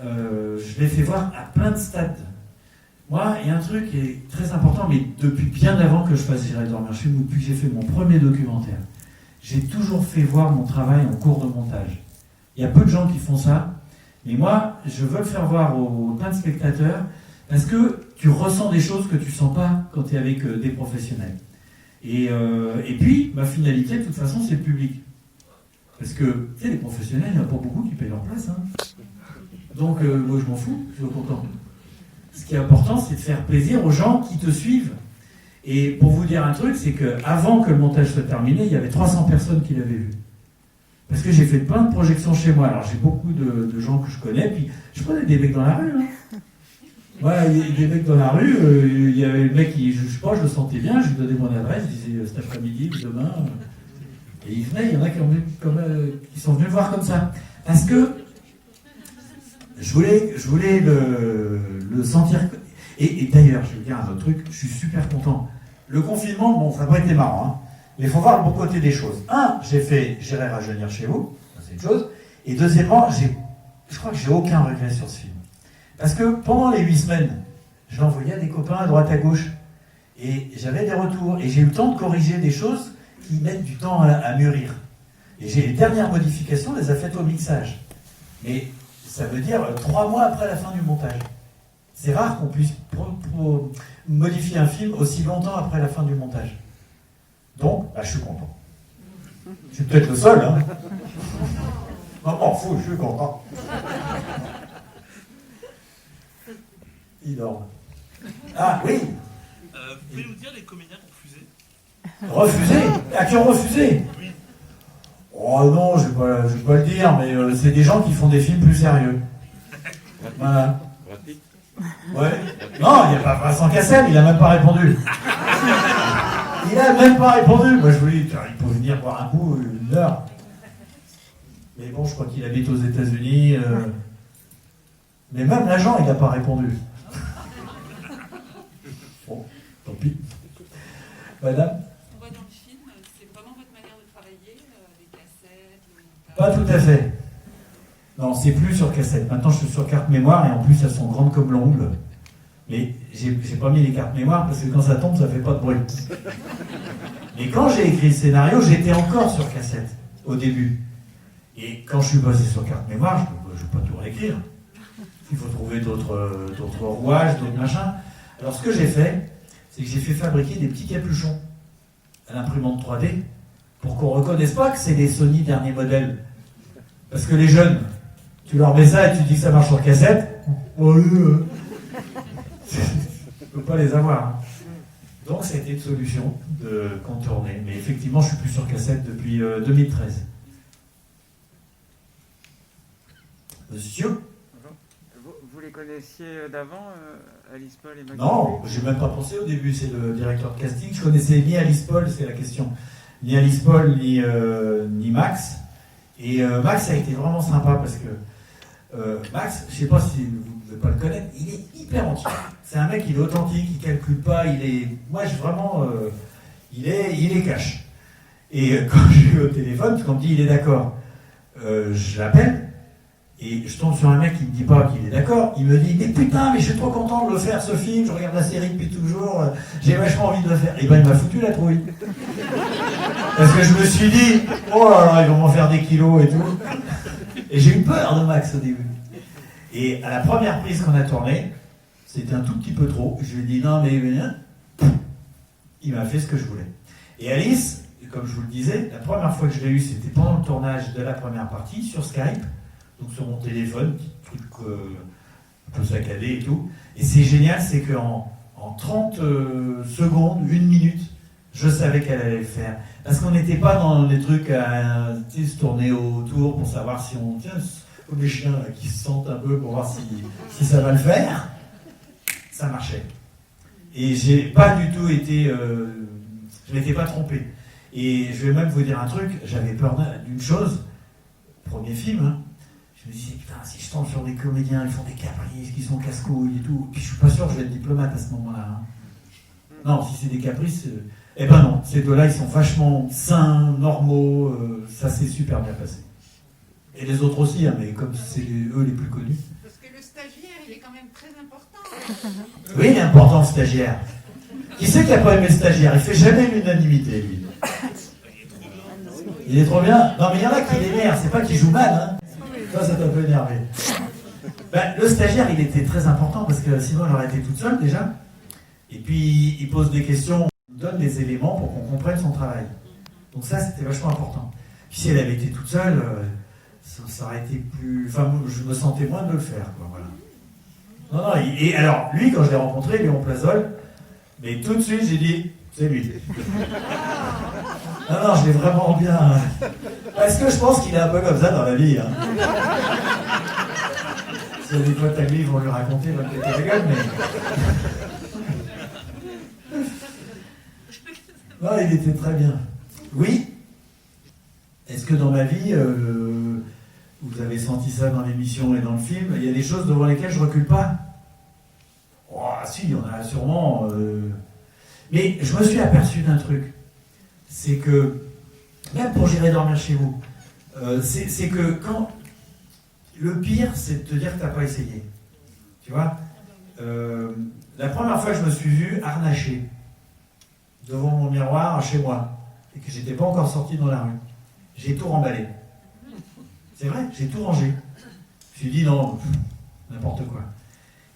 je l'ai fait voir à plein de stades. Moi, il y a un truc qui est très important, mais depuis bien avant que je fasse J'irai dormir chez vous, depuis que j'ai fait mon premier documentaire, j'ai toujours fait voir mon travail en cours de montage. Il y a peu de gens qui font ça, mais moi, je veux le faire voir aux plein de spectateurs, parce que tu ressens des choses que tu sens pas quand tu es avec des professionnels. Et puis, ma finalité, de toute façon, c'est le public. Parce que, tu sais, les professionnels, il n'y en a pas beaucoup qui payent leur place. Hein. Donc, moi, je m'en fous, je suis content. Ce qui est important, c'est de faire plaisir aux gens qui te suivent. Et pour vous dire un truc, c'est qu'avant que le montage soit terminé, il y avait 300 personnes qui l'avaient vu. Parce que j'ai fait plein de projections chez moi. Alors, j'ai beaucoup de gens que je connais, puis je connais des mecs dans la rue. Hein. Ouais, il y a des mecs dans la rue, il y avait le mec qui, je sais pas, je le sentais bien, je lui donnais mon adresse, je disais cet après-midi, demain. Et il venait, il y en a qui sont venus me voir comme ça. Parce que je voulais le sentir. Et d'ailleurs, je vais vous dire un autre truc, je suis super content. Le confinement, bon, ça n'a pas été marrant, hein, mais il faut voir le bon côté des choses. Un, j'irai rajeunir chez vous, ça, c'est une chose. Et deuxièmement, je crois que j'ai aucun regret sur ce film. Parce que pendant les 8 semaines, je l'envoyais à des copains à droite à gauche. Et j'avais des retours. Et j'ai eu le temps de corriger des choses qui mettent du temps à mûrir. Et les dernières modifications, les a faites au mixage. Mais ça veut dire 3 mois après la fin du montage. C'est rare qu'on puisse modifier un film aussi longtemps après la fin du montage. Donc, je suis content. Je suis peut-être le seul, hein. Non, m'en fous, je suis content. Il dort. Ah, oui. Vous pouvez nous dire les comédiens refusés? Refusés? À qui ont refusé? Oui. Oh non, je vais pas le dire, mais c'est des gens qui font des films plus sérieux. Voilà. Ouais. Non, il n'y a pas Vincent Cassel, il a même pas répondu. Il a même pas répondu. Moi je voulais, il peut venir boire un coup, 1 heure. Mais bon, je crois qu'il habite aux États-Unis. Mais même l'agent, il n'a pas répondu. Bon, tant pis. Madame? On voit dans le film, c'est vraiment votre manière de travailler, les cassettes, le montage. Pas tout à fait. Non, c'est plus sur cassette. Maintenant, je suis sur carte mémoire et en plus, elles sont grandes comme l'ongle. Mais j'ai pas mis les cartes mémoire parce que quand ça tombe, ça fait pas de bruit. Mais quand j'ai écrit le scénario, j'étais encore sur cassette au début. Et quand je suis passé sur carte mémoire, je ne peux pas tout réécrire. Il faut trouver d'autres rouages, d'autres machins. Alors, ce que j'ai fait, c'est que j'ai fait fabriquer des petits capuchons à l'imprimante 3D pour qu'on ne reconnaisse pas que c'est des Sony dernier modèle. Parce que les jeunes, tu leur mets ça et tu dis que ça marche sur cassette, tu peux pas les avoir. Hein. Donc c'était une solution de contourner. Mais effectivement, je suis plus sur cassette depuis 2013. Monsieur? Vous les connaissiez d'avant, Alice Paul et Max? Non, j'ai même pas pensé au début, c'est le directeur de casting. Je connaissais ni Alice Paul, c'est la question, ni Alice Paul, ni Max. Et Max a été vraiment sympa parce que Max, je sais pas si vous ne devez pas le connaître, il est hyper entier. C'est un mec, il est authentique, il calcule pas, il est cash. Et quand je suis au téléphone, parce qu'on me dit il est d'accord, je l'appelle. Et je tombe sur un mec qui me dit pas qu'il est d'accord, il me dit mais putain, mais je suis trop content de le faire ce film, je regarde la série depuis toujours, j'ai vachement envie de le faire. Et ben il m'a foutu la trouille. Parce que je me suis dit, oh là là, ils vont m'en faire des kilos et tout. Et j'ai eu peur de Max au début. Et à la première prise qu'on a tournée, c'était un tout petit peu trop. Je lui ai dit non mais il m'a fait ce que je voulais. Et Alice, comme je vous le disais, la première fois que je l'ai eu, c'était pendant le tournage de la première partie sur Skype. Donc sur mon téléphone, petit truc un peu saccadé et tout. Et c'est génial, c'est qu'en 30 secondes, 1 minute, je savais qu'elle allait le faire. Parce qu'on n'était pas dans des trucs à se tourner autour pour savoir si on... Tiens, comme les chiens là, qui se sentent un peu pour voir si ça va le faire. Ça marchait. Et j'ai pas du tout été... je m'étais pas trompé. Et je vais même vous dire un truc, j'avais peur d'une chose, premier film, hein. Je me disais, putain, si je tombe sur des comédiens, ils font des caprices, qui sont casse-couilles et tout. Puis je suis pas sûr que je vais être diplomate à ce moment-là. Hein. Non, si c'est des caprices, eh ben non, ces deux-là, ils sont vachement sains, normaux, ça s'est super bien passé. Et les autres aussi, hein, mais comme c'est eux les plus connus. Parce que le stagiaire, il est quand même très important. Oui, il est important le stagiaire. Qui c'est qui a pas aimé le stagiaire? Il fait jamais l'unanimité, lui. Il est trop bien. Non, mais il y en a qui l'énervent, c'est pas qu'il joue mal, hein. Ça t'a un peu énervé. Ben, le stagiaire, il était très important parce que sinon, elle aurait été toute seule déjà. Et puis, il pose des questions, il donne des éléments pour qu'on comprenne son travail. Donc ça, c'était vachement important. Puis si elle avait été toute seule, ça aurait été plus... Enfin, je me sentais moins de le faire, quoi, voilà. Non, et alors, lui, quand je l'ai rencontré, Léon Plazol, mais tout de suite, j'ai dit, c'est lui. Non, je l'ai vraiment bien... Parce que je pense qu'il est un peu comme ça dans la vie. Hein. Si des potes à lui vont lui raconter, va péter la gueule, mais... Non, il était très bien. Oui. Est-ce que dans ma vie, vous avez senti ça dans l'émission et dans le film, il y a des choses devant lesquelles je recule pas. Oh, si, il y en a sûrement. Mais je me suis aperçu d'un truc. C'est que, même pour J'irai dormir chez vous, c'est que quand. Le pire, c'est de te dire que tu n'as pas essayé. Tu vois, la première fois que je me suis vu harnaché devant mon miroir chez moi et que j'étais pas encore sorti dans la rue, j'ai tout remballé. C'est vrai, j'ai tout rangé. Je me suis dit non, n'importe quoi.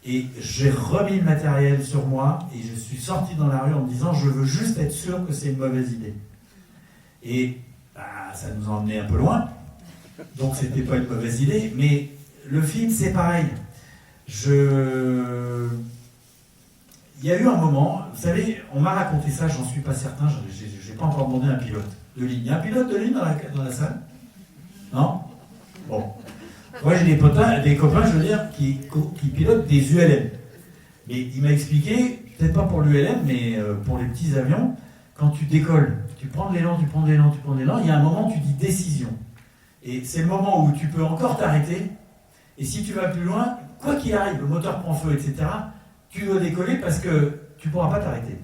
Et j'ai remis le matériel sur moi et je suis sorti dans la rue en me disant je veux juste être sûr que c'est une mauvaise idée. Et ça nous a emmené un peu loin, donc c'était pas une mauvaise idée, mais le film c'est pareil. Il y a eu un moment, vous savez, on m'a raconté ça, j'en suis pas certain, j'ai pas encore demandé un pilote de ligne. Il y a un pilote de ligne dans la salle? Non? Bon. Moi j'ai des copains, je veux dire, qui pilotent des ULM. Mais il m'a expliqué, peut-être pas pour l'ULM, mais pour les petits avions, quand tu décolles, tu prends de l'élan, il y a un moment où tu dis décision. Et c'est le moment où tu peux encore t'arrêter, et si tu vas plus loin, quoi qu'il arrive, le moteur prend feu, etc., tu dois décoller parce que tu ne pourras pas t'arrêter.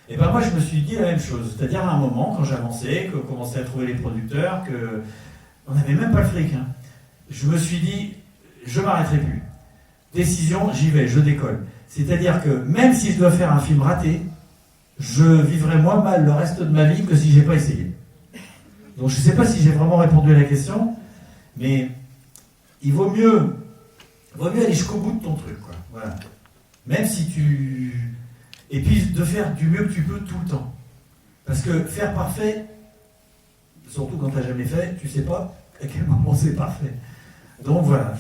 Et ben moi je me suis dit la même chose, c'est-à-dire à un moment, quand j'avançais, qu'on commençait à trouver les producteurs, on n'avait même pas le fric, hein. Je me suis dit, je ne m'arrêterai plus. Décision, j'y vais, je décolle. C'est-à-dire que même si je dois faire un film raté, je vivrai moins mal le reste de ma vie que si je n'ai pas essayé. Donc je ne sais pas si j'ai vraiment répondu à la question, mais il vaut mieux aller jusqu'au bout de ton truc, quoi. Voilà. Même si tu... Et puis de faire du mieux que tu peux tout le temps. Parce que faire parfait, surtout quand tu n'as jamais fait, tu ne sais pas à quel moment c'est parfait. Donc voilà,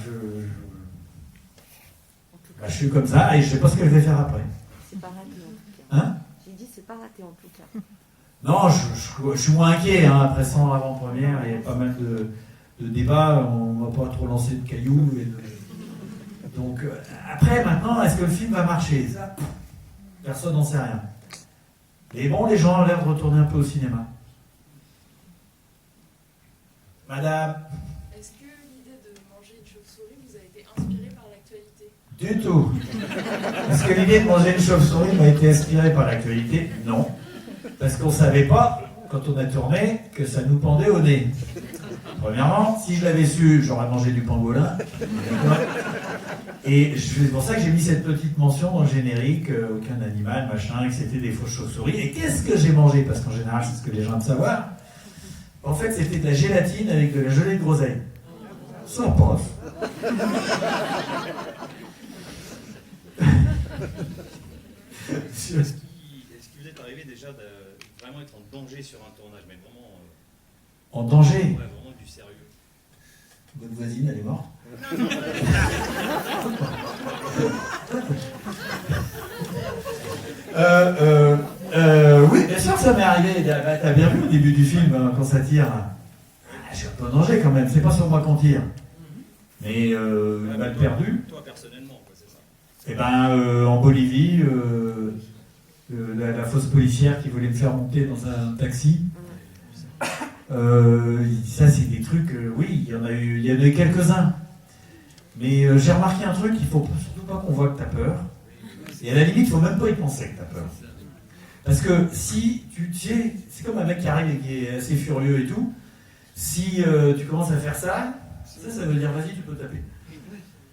je suis comme ça et je ne sais pas ce que je vais faire après. C'est pas raté en tout cas. Hein? J'ai dit c'est pas raté en tout cas. Non, je suis moins inquiet, hein. Après 100 avant-première, il y a pas mal de débats, on ne va pas trop lancer de cailloux. Donc après, maintenant, est-ce que le film va marcher? Ça, personne n'en sait rien. Mais bon, les gens ont l'air de retourner un peu au cinéma. Madame? Est-ce que l'idée de manger une chauve-souris vous a été inspirée par l'actualité? Du tout. Est-ce que l'idée de manger une chauve-souris m'a été inspirée par l'actualité? Non. Parce qu'on ne savait pas, quand on a tourné, que ça nous pendait au nez. Premièrement, si je l'avais su, j'aurais mangé du pangolin. Et c'est pour ça que j'ai mis cette petite mention dans le générique, aucun animal, machin, et que c'était des fausses chauves-souris. Et qu'est-ce que j'ai mangé? Parce qu'en général, c'est ce que les gens aiment savoir. En fait, c'était de la gélatine avec de la gelée de groseille. Ça passe. Est-ce qu'il vous est arrivé déjà de vraiment être en danger sur un tournage, mais vraiment... En danger? Ouais, vraiment du sérieux. Votre voisine, elle est morte? Oui, bien sûr que ça m'est arrivé. T'as bien vu au début du film, quand ça tire. Je suis un peu en danger quand même, c'est pas sur moi qu'on tire. Mais une balle perdue. Toi, personnellement, quoi, c'est ça. Eh ben, en Bolivie, la fausse policière qui voulait me faire monter dans un taxi. Ça, c'est des trucs, oui, il y en a eu quelques-uns. Mais j'ai remarqué un truc, il faut surtout pas qu'on voit que tu as peur. Et à la limite, il faut même pas y penser que tu as peur. Parce que si tu sais, c'est comme un mec qui arrive et qui est assez furieux et tout. Si tu commences à faire ça veut dire vas-y, tu peux taper.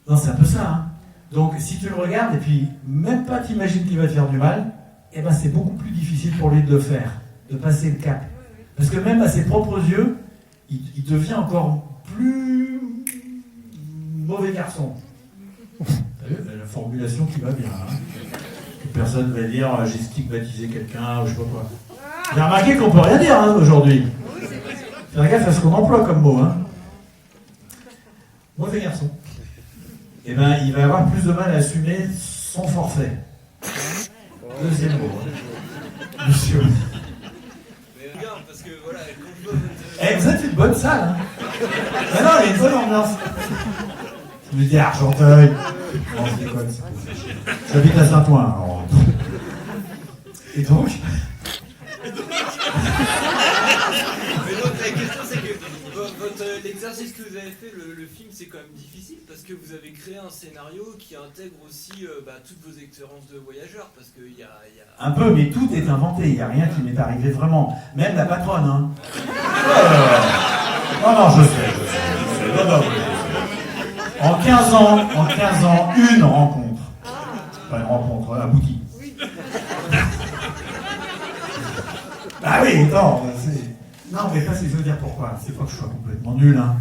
Non, c'est un peu ça, hein. Donc si tu le regardes et puis même pas t'imagines qu'il va te faire du mal, eh ben c'est beaucoup plus difficile pour lui de le faire, de passer le cap. Parce que même à ses propres yeux, il devient encore plus mauvais garçon. La formulation qui va bien. Hein. Personne va dire j'ai stigmatisé quelqu'un ou je sais pas quoi. J'ai remarqué qu'on peut rien dire, hein, aujourd'hui. Fais gaffe à ce qu'on emploie comme mot. Hein. Mauvais garçon. Eh ben, il va avoir plus de mal à assumer son forfait. Deuxième mot. Hein. Monsieur. Parce que voilà, vous êtes une bonne salle. Hein. Mais non, il y a une bonne ambiance. Je me dis Argenteuil. Non, je déconne. J'habite à Saint-Ouen. Alors... Et donc Mais donc la question c'est que l'exercice que vous avez fait, le film, c'est quand même difficile parce que vous avez créé un scénario qui intègre aussi toutes vos expériences de voyageurs. Parce qu'il y a... Un peu, mais tout est inventé. Il n'y a rien qui m'est arrivé vraiment. Même la patronne. Hein. Non, je sais. Non, en 15 ans, une rencontre. Enfin, une rencontre aboutie. Ah oui, attends, non, mais pas, je veux dire pourquoi. C'est pas que je sois complètement nul, hein.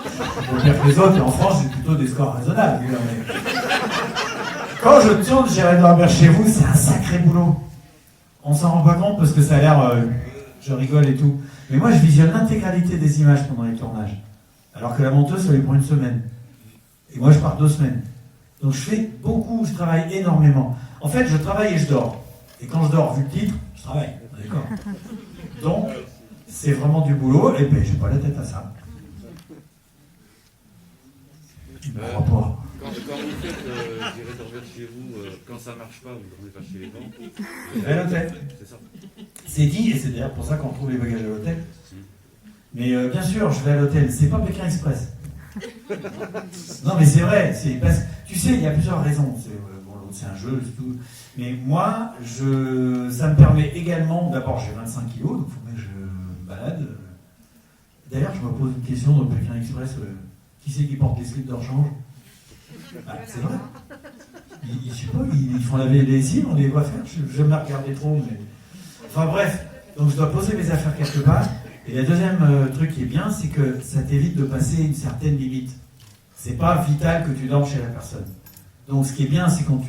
Je veux dire que les autres, et en France, j'ai plutôt des scores raisonnables. Mais... Quand je tourne J'irai dormir chez vous, c'est un sacré boulot. On s'en rend pas compte parce que ça a l'air... je rigole et tout. Mais moi, je visionne l'intégralité des images pendant les tournages. Alors que la monteuse, ça lui prend 1 semaine. Et moi, je pars 2 semaines. Donc je fais beaucoup, je travaille énormément. En fait, je travaille et je dors. Et quand je dors, vu le titre, je travaille. D'accord. Donc, c'est vraiment du boulot, et ben j'ai pas la tête à ça. Quand vous faites J'irai dormir chez vous, quand ça marche pas, vous ne dormez pas chez les gens. Je vais à l'hôtel. C'est ça. C'est dit, et c'est d'ailleurs pour ça qu'on trouve les bagages à l'hôtel. Mais bien sûr, je vais à l'hôtel. C'est pas Pékin Express. Non, mais c'est vrai. C'est parce que, tu sais, il y a plusieurs raisons. C'est un jeu, c'est tout. Mais moi, ça me permet également, d'abord j'ai 25 kilos, donc il faut que je me balade. D'ailleurs, je me pose une question dans Pékin Express, qui c'est qui porte les slips de rechange? C'est vrai. Je sais pas, ils font laver les lessives, on les voit faire, je me regarder trop, mais... Enfin bref, donc je dois poser mes affaires quelque part. Et le deuxième truc qui est bien, c'est que ça t'évite de passer une certaine limite. C'est pas vital que tu dormes chez la personne. Donc ce qui est bien, c'est quand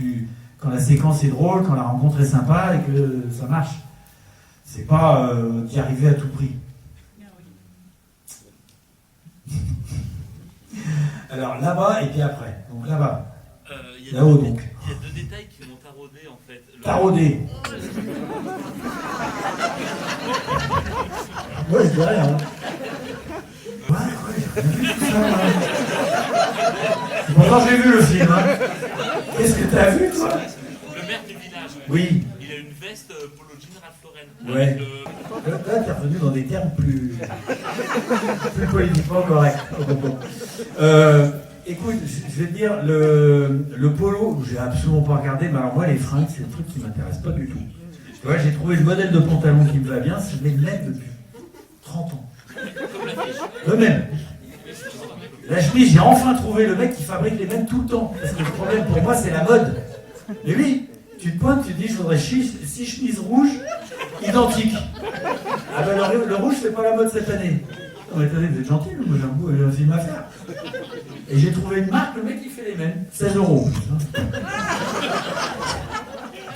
la séquence est drôle, quand la rencontre est sympa et que ça marche. C'est pas d'y arriver à tout prix. Alors là-bas et puis après. Donc là-bas. Là-haut donc. Il y a 2 détails qui m'ont taraudé en fait. Taraudé. Ouais, je dirais, hein. Ouais, j'ai rien vu tout ça. Pourtant j'ai vu le film, hein. Qu'est-ce que t'as vu, toi? Le maire du village. Oui. Il a une veste polo jean Ralph Lauren. Ouais. Là, t'es revenu dans des termes plus politiquement corrects. Écoute, je vais te dire, le polo, j'ai absolument pas regardé, mais alors moi, les fringues, c'est le truc qui m'intéresse pas du tout. Tu vois, j'ai trouvé le modèle de pantalon qui me va bien, c'est le même depuis 30 ans. Le même. La chemise, j'ai enfin trouvé le mec qui fabrique les mêmes tout le temps. Parce que le problème pour moi, c'est la mode. Mais oui, tu te pointes, tu te dis, je voudrais 6 chemises rouges identiques. Ah ben le rouge, c'est pas la mode cette année. Non mais attendez, vous êtes gentil, moi j'ai un film à faire. Et j'ai trouvé une marque, le mec il fait les mêmes. 16 €.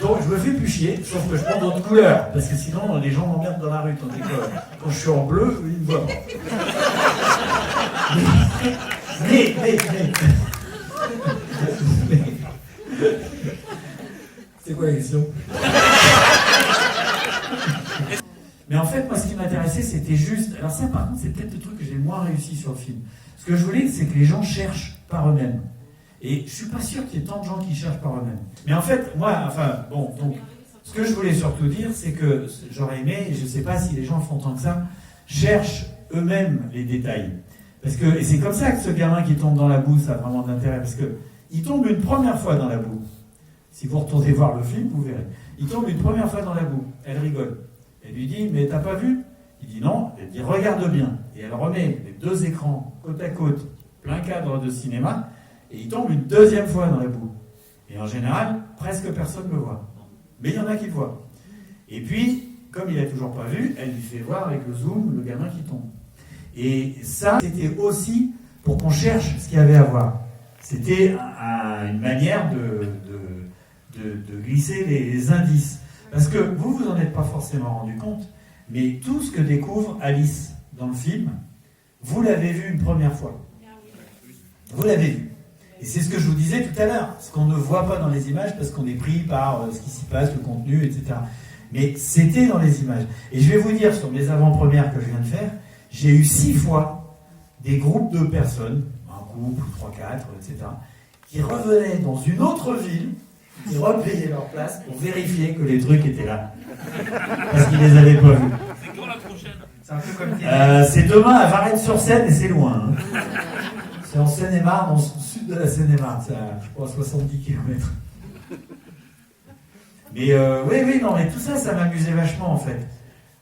Donc je me fais plus chier, sauf que je prends d'autres couleurs. Parce que sinon, les gens m'emmerdent dans la rue. Tandis que quand je suis en bleu, ils me voient pas. Mais. C'est quoi la question? Mais en fait, moi, ce qui m'intéressait, c'était juste... Alors ça, par contre, c'est peut-être le truc que j'ai le moins réussi sur le film. Ce que je voulais, c'est que les gens cherchent par eux-mêmes. Et je suis pas sûr qu'il y ait tant de gens qui cherchent par eux-mêmes. Mais en fait, moi, donc, ce que je voulais surtout dire, c'est que j'aurais aimé, et je sais pas si les gens font tant que ça, cherchent eux-mêmes les détails. Et c'est comme ça que ce gamin qui tombe dans la boue, ça a vraiment d'intérêt. Parce qu'il tombe une première fois dans la boue. Si vous retournez voir le film, vous verrez. Il tombe une première fois dans la boue. Elle rigole. Elle lui dit, mais t'as pas vu? Il dit non. Elle dit, regarde bien. Et elle remet les 2 écrans côte à côte, plein cadre de cinéma, et il tombe une 2e fois dans la boue. Et en général, presque personne ne le voit. Mais il y en a qui le voient. Et puis, comme il n'a toujours pas vu, elle lui fait voir avec le zoom le gamin qui tombe. Et ça, c'était aussi pour qu'on cherche ce qu'il y avait à voir. C'était une manière de glisser les indices. Parce que vous en êtes pas forcément rendu compte, mais tout ce que découvre Alice dans le film, vous l'avez vu une première fois. Vous l'avez vu. Et c'est ce que je vous disais tout à l'heure, ce qu'on ne voit pas dans les images parce qu'on est pris par ce qui s'y passe, le contenu, etc. Mais c'était dans les images. Et je vais vous dire, sur mes avant-premières que je viens de faire, j'ai eu 6 fois des groupes de personnes, un couple, 3, 4, etc., qui revenaient dans une autre ville, qui repayaient leur place pour vérifier que les trucs étaient là. Parce qu'ils les avaient pas vus. C'est quand la prochaine? C'est un peu comme c'est demain à Varennes-sur-Seine et c'est loin. Hein. C'est en Seine-et-Marne, dans le sud de la Seine-et-Marne, c'est à, je crois, 70 km. Mais oui, non, mais tout ça, ça m'amusait vachement en fait.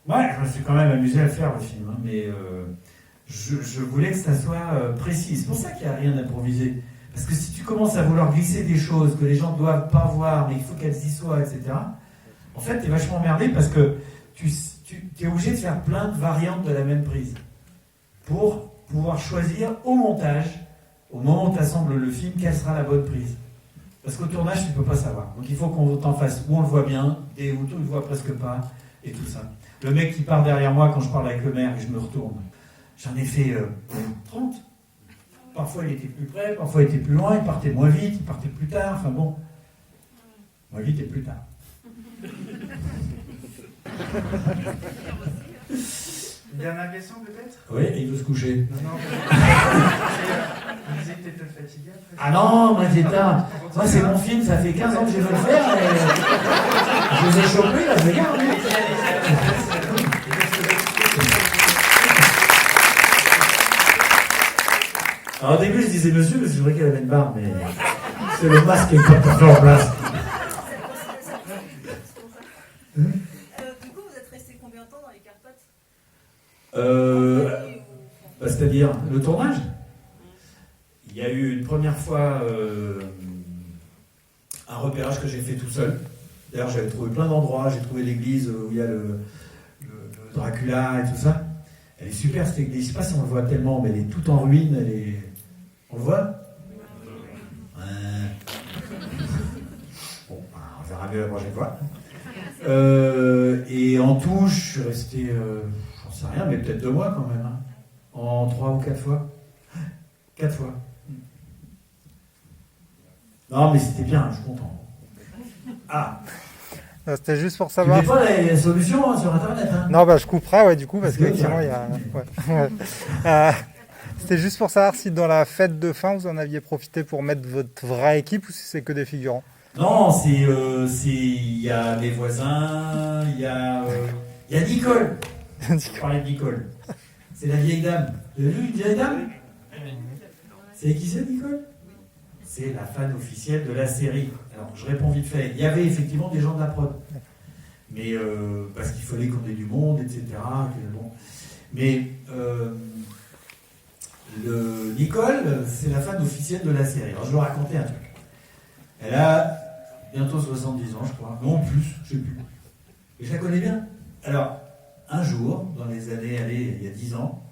Moi, je me suis quand même amusé à le faire le film, hein, mais je voulais que ça soit précis. C'est pour ça qu'il n'y a rien d'improvisé. Parce que si tu commences à vouloir glisser des choses que les gens ne doivent pas voir, mais il faut qu'elles y soient, etc., en fait, tu es vachement emmerdé parce que tu es obligé de faire plein de variantes de la même prise pour pouvoir choisir au montage, au moment où tu assembles le film, quelle sera la bonne prise. Parce qu'au tournage, tu ne peux pas savoir. Donc il faut qu'on t'en fasse où on le voit bien, et où on le voit presque pas, et tout ça. Le mec qui part derrière moi quand je parle avec le maire et je me retourne, j'en ai fait 30. Parfois il était plus près, parfois il était plus loin, il partait moins vite, il partait plus tard, enfin bon. Moins vite et plus tard. Une dernière question peut-être? Oui, il veut se coucher. Non, vous disiez que t'étais fatigué après. Ah non, moi c'est mon film, ça fait 15 ans que je veux le faire, et je vous ai chopé, là, je vais garder. Alors au début je disais monsieur, parce que je voudrais qu'elle avait une barbe, mais c'est le masque qui est pas tout en place. Du coup, vous êtes resté combien de temps dans les Carpates? C'est-à-dire le tournage. Il y a eu une première fois un repérage que j'ai fait tout seul. D'ailleurs, j'avais trouvé plein d'endroits. J'ai trouvé l'église où il y a le Dracula et tout ça. Elle est super cette église. Je ne sais pas si on le voit tellement, mais elle est toute en ruine. On le voit? Bon, on verra mieux la prochaine fois. Et en tout, je suis resté, j'en sais rien, mais peut-être 2 mois quand même. Hein. En 3 ou 4 fois. 4 fois. Non, mais c'était bien, je suis content. Ah! C'était juste pour savoir. Tu mets pas les solutions sur Internet, hein? Non, bah je couperai, ouais, du coup, parce qu'effectivement, il y a. Ouais. C'était juste pour savoir si dans la fête de fin, vous en aviez profité pour mettre votre vraie équipe ou si c'est que des figurants. Non, il y a mes voisins, il y a Nicole. Je parlais de Nicole. C'est la vieille dame. Vous avez vu une vieille dame? C'est qui c'est, Nicole? C'est la fan officielle de la série. Alors, je réponds vite fait. Il y avait effectivement des gens de la prod. Mais parce qu'il fallait qu'on ait du monde, etc. Bon. Mais Nicole, c'est la fan officielle de la série. Alors, je vais vous raconter un truc. Elle a bientôt 70 ans, je crois. Non, plus, je ne sais plus. Et je la connais bien. Alors, un jour, dans les années, il y a 10 ans,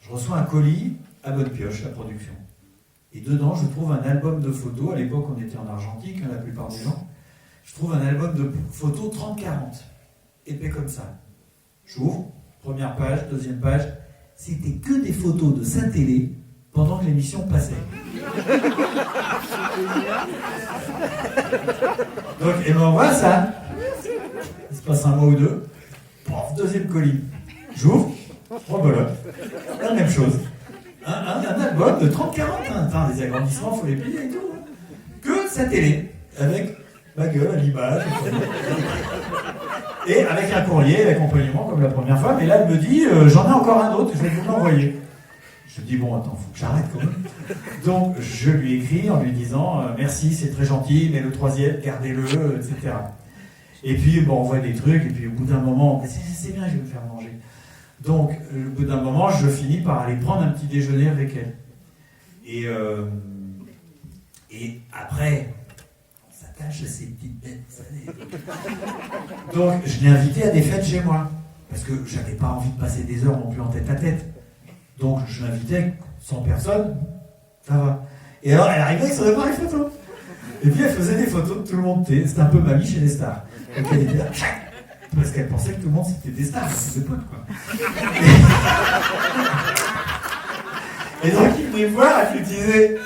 je reçois un colis à Bonne Pioche, la production. Et dedans, je trouve un album de photos. À l'époque, on était en argentique, hein, la plupart des gens. Je trouve un album de photos 30-40. Épais comme ça. J'ouvre, première page, deuxième page. C'était que des photos de sa télé pendant que l'émission passait. Donc, elle m'envoie ça. Il se passe un mois ou deux. Pof, deuxième colis. J'ouvre, rebelote. La même chose. Un album de 30-40. Hein. Des agrandissements, il faut les payer et tout. Hein. Que sa télé. Avec ma gueule à l'image. Et avec un courrier d'accompagnement comme la première fois. Mais là, elle me dit, j'en ai encore un autre, je vais vous l'envoyer. Je dis, bon, attends, faut que j'arrête quand même. Donc, je lui écris en lui disant, merci, c'est très gentil, mais le troisième, gardez-le, etc. Et puis, bon, on voit des trucs, et puis au bout d'un moment, c'est bien, je vais me faire manger. Donc, au bout d'un moment, je finis par aller prendre un petit déjeuner avec elle. Et après, on s'attache à ces petites bêtes, vous savez. Donc, je l'ai invitée à des fêtes chez moi, parce que j'avais pas envie de passer des heures non plus en tête à tête. Donc, je l'invitais 100 personnes, ça va. Et alors, elle arrivait avec son appareil photo. Et puis, elle faisait des photos de tout le monde. C'était un peu mamie chez les stars. Donc, elle était là, parce qu'elle pensait que tout le monde c'était des stars, c'était des potes, quoi. Et donc, il venait me voir, elle me disait,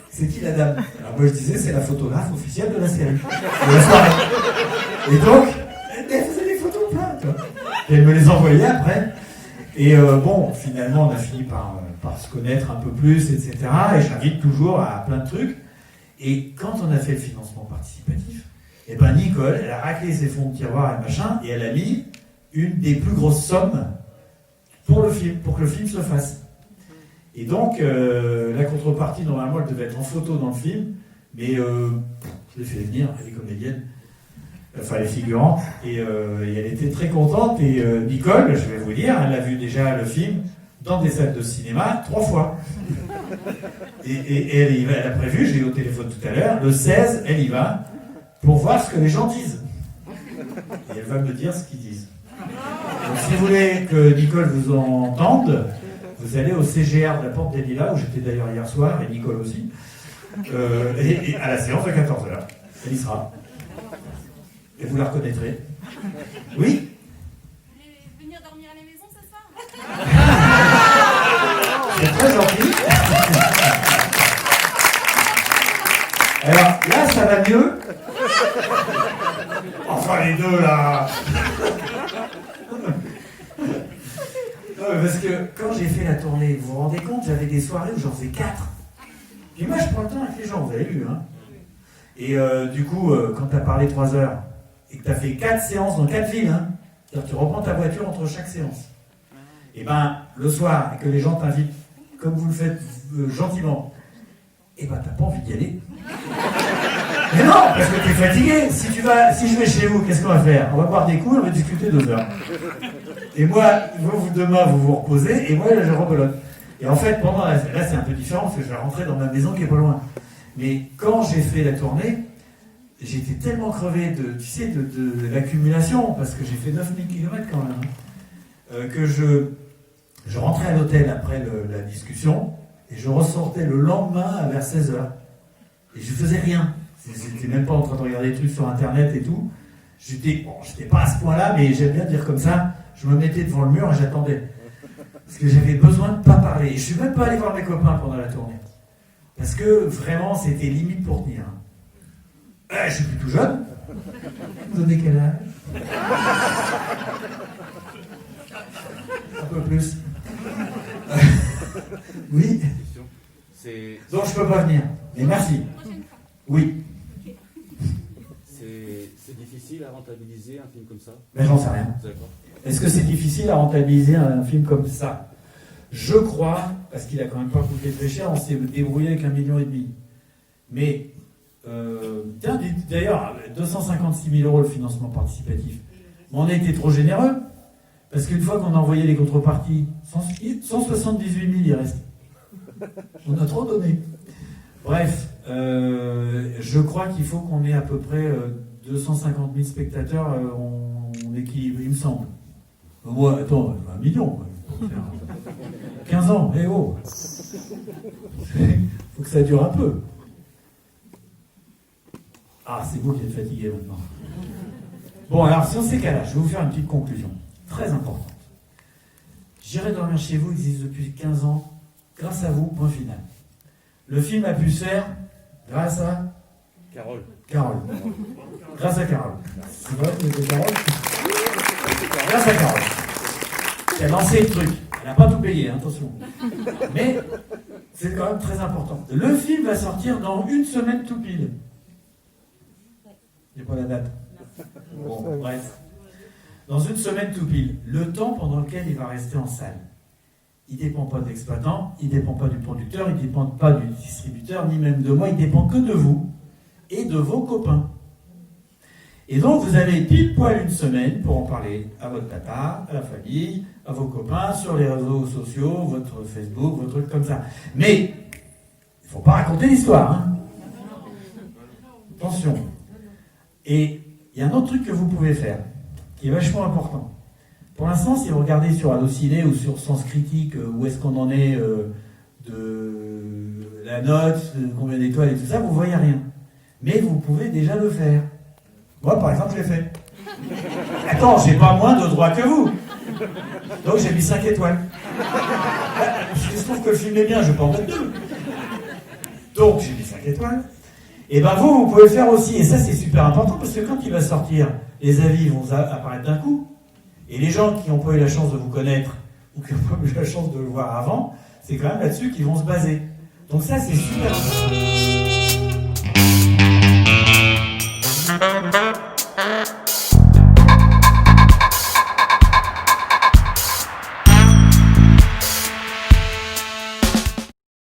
c'est qui la dame? Alors, moi, je disais, c'est la photographe officielle de la série, de la soirée. Et donc, elle faisait des photos plein, tu vois. Et elle me les envoyait après. Et bon, finalement, on a fini par se connaître un peu plus, etc. Et j'invite toujours à plein de trucs. Et quand on a fait le financement participatif, et ben Nicole, elle a raclé ses fonds de tiroir et machin, et elle a mis une des plus grosses sommes pour pour le film, pour que le film se fasse. Et donc, la contrepartie, normalement, elle devait être en photo dans le film, mais je l'ai fait venir, elle est comédienne, enfin les figurantes, et elle était très contente, et Nicole, je vais vous dire, elle a vu déjà le film dans des salles de cinéma 3 fois. Et elle a prévu, j'ai eu au téléphone tout à l'heure, le 16, elle y va, pour voir ce que les gens disent. Et elle va me dire ce qu'ils disent. Donc si vous voulez que Nicole vous entende, vous allez au CGR de la Porte des Lilas, où j'étais d'ailleurs hier soir, et Nicole aussi, et à la séance de 14h. Elle y sera. Et vous la reconnaîtrez. Oui ? Vous voulez venir dormir à la maison ce soir? C'est très gentil. Alors là, ça va mieux. Enfin, les deux là. Non, parce que quand j'ai fait la tournée, vous vous rendez compte, j'avais des soirées où j'en faisais 4. Puis moi, je prends le temps avec les gens, vous avez vu. Hein. Et du coup, quand tu as parlé 3 heures et que tu as fait 4 séances dans 4 villes, hein, c'est-à-dire que tu reprends ta voiture entre chaque séance. Et ben, le soir, et que les gens t'invitent, comme vous le faites gentiment, et ben, t'as pas envie d'y aller. Mais non, parce que t'es fatigué. Si je vais chez vous, qu'est-ce qu'on va faire? On va boire des coups, on va discuter 2 heures. Et moi, vous demain, vous vous reposez, et moi, là, je rebelote. Et en fait, là, c'est un peu différent, parce que je vais rentrer dans ma maison qui est pas loin. Mais quand j'ai fait la tournée, j'étais tellement crevé de l'accumulation, parce que j'ai fait 9000 km quand même, que je rentrais à l'hôtel après la discussion, et je ressortais le lendemain vers 16h. Et je faisais rien. J'étais même pas en train de regarder des trucs sur Internet et tout. J'étais pas à ce point-là, mais j'aime bien dire comme ça, je me mettais devant le mur et j'attendais. Parce que j'avais besoin de pas parler. Et je suis même pas allé voir mes copains pendant la tournée. Parce que vraiment, c'était limite pour tenir. Je suis plus tout jeune. Vous donnez quel âge? Un peu plus. Oui. Donc je peux pas venir. Mais merci. Oui. C'est difficile à rentabiliser un film comme ça? Ben j'en sais rien. D'accord. Est-ce que c'est difficile à rentabiliser un film comme ça? Je crois, parce qu'il a quand même pas coûté très cher, on s'est débrouillé avec 1,5 million. Mais, d'ailleurs, 256 000 € le financement participatif. Mais on a été trop généreux, parce qu'une fois qu'on a envoyé les contreparties, 178 000 il reste. On a trop donné. Bref, je crois qu'il faut qu'on ait à peu près 250 000 spectateurs, on équilibre, il me semble. Ouais, attends, 1 million. 15 ans, eh oh. Faut que ça dure un peu. Ah, c'est vous qui êtes fatigué maintenant. Bon, alors, sur ces cas-là, je vais vous faire une petite conclusion, très importante. J'irai dormir chez vous existe depuis 15 ans, grâce à vous, point final. Le film a pu se faire grâce à... Carole. Grâce à Carole. C'est vrai que c'était Carole? Grâce à Carole. Qui a lancé le truc. Elle n'a pas tout payé, hein, attention. Mais c'est quand même très important. Le film va sortir dans 1 semaine tout pile. Il n'y a pas la date. Bon, bref. Dans 1 semaine tout pile. Le temps pendant lequel il va rester en salle. Il ne dépend pas de l'exploitant, il ne dépend pas du producteur, il ne dépend pas du distributeur, ni même de moi, il dépend que de vous et de vos copains. Et donc, vous avez pile poil 1 semaine pour en parler à votre papa, à la famille, à vos copains, sur les réseaux sociaux, votre Facebook, vos trucs comme ça. Mais, il ne faut pas raconter l'histoire, hein. Attention. Et il y a un autre truc que vous pouvez faire, qui est vachement important. Pour l'instant, si vous regardez sur Allociné ou sur Sens Critique, où est-ce qu'on en est de la note, de combien d'étoiles et tout ça, vous ne voyez rien. Mais vous pouvez déjà le faire. Moi, par exemple, je l'ai fait. Attends, j'ai pas moins de droits que vous. Donc j'ai mis 5 étoiles. Il se trouve que le film est bien, je vais pas en mettre 2. Donc j'ai mis 5 étoiles. Et ben vous pouvez le faire aussi. Et ça, c'est super important parce que quand il va sortir, les avis vont apparaître d'un coup. Et les gens qui n'ont pas eu la chance de vous connaître ou qui n'ont pas eu la chance de le voir avant, c'est quand même là-dessus qu'ils vont se baser. Donc ça, c'est super important.